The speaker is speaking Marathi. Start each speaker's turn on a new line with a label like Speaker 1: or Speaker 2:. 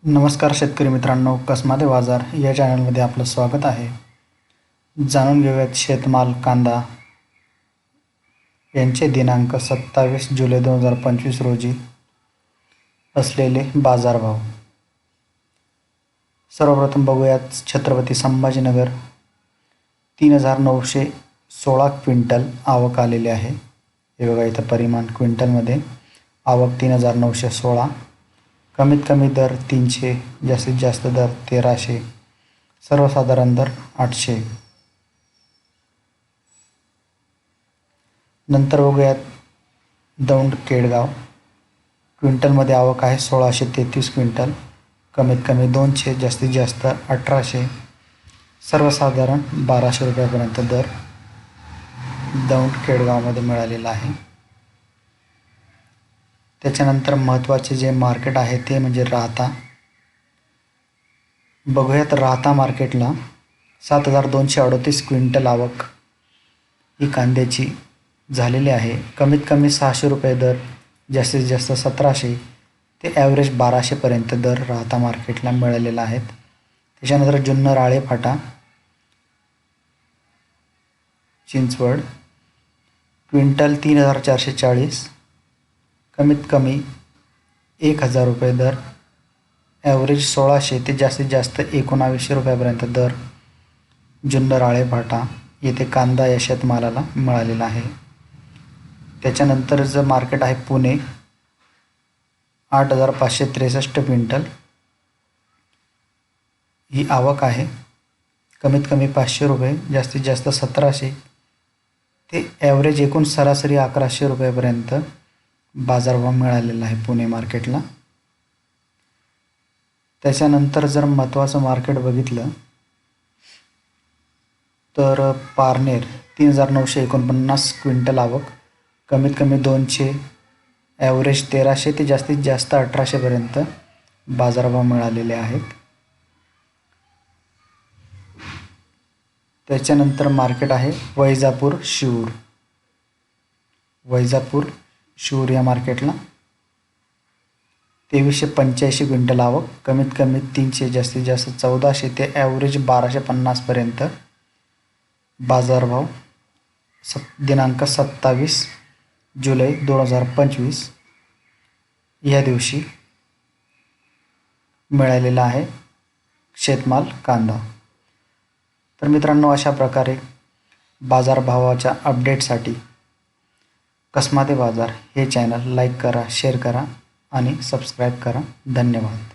Speaker 1: नमस्कार शेतकरी मित्रांनो, कसमाते बाजार या चॅनलमध्ये आपलं स्वागत आहे. जाणून घेऊयात शेतमाल कांदा यांचे दिनांक 27 जुलै 2025 रोजी असलेले बाजारभाव. सर्वप्रथम बघूयात छत्रपती संभाजीनगर 3916 क्विंटल आवक आलेले आहे. हे बघा इथं परिमाण क्विंटलमध्ये आवक 3916, कमीत कमी दर 300, जास्तीत जास्त दर 1300, सर्वसाधारण दर 800. नंतर बघूयात दौंड केडगाव, क्विंटलमध्ये आवक आहे 1633 क्विंटल, कमीत कमी 200, जास्तीत जास्त 1800, सर्वसाधारण 1200 रुपयापर्यंत दर दौंड केडगावमध्ये मिळालेला आहे. त्याच्यानंतर महत्त्वाचे जे मार्केट आहे ते म्हणजे राहता. बघूयात राहता मार्केटला 7238 क्विंटल आवक ही कांद्याची झालेली आहे. कमीत कमी 600 रुपये दर, जास्तीत जास्त 1700 ते ॲव्हरेज 1200पर्यंत दर राहता मार्केटला मिळालेला आहेत. त्याच्यानंतर जुन्नर आळे फाटा चिंचवड, क्विंटल 3440, कमीत कमी 1000 रुपये दर, ॲव्हरेज 1600 ते जास्तीत जास्त 1900 रुपयापर्यंत दर जुन्नर आळे फाटा येथे कांदा या शेतमालाला मिळालेला आहे. त्याच्यानंतरचं मार्केट आहे पुणे 8563 क्विंटल ही आवक आहे. कमीत कमी 500 रुपये, जास्तीत जास्त 1700 ते ॲव्हरेज एकूण सरासरी 1100 रुपयापर्यंत बाजारभाव मिळालेला आहे पुणे मार्केटला. त्याच्यानंतर जर महत्त्वाचं मार्केट बघितलं तर पारनेर 3949 क्विंटल आवक, कमीत कमी 200, ॲव्हरेज 1300 ते जास्तीत जास्त 1800पर्यंत बाजारभाव मिळालेले आहेत. त्याच्यानंतर मार्केट आहे वैजापूर शिऊर. वैजापूर शिऊर या मार्केटला 2385 क्विंटल आवक, कमीत कमी 300, जास्तीत जास्त 1400 ते ॲव्हरेज 1250पर्यंत बाजारभाव दिनांक 27 जुलै 2025 या दिवशी मिळालेला आहे शेतमाल कांदा. तर मित्रांनो, अशा प्रकारे बाजारभावाच्या अपडेटसाठी कसमाते बाजार हे चॅनल लाईक करा, शेअर करा आणि सबस्क्राईब करा. धन्यवाद.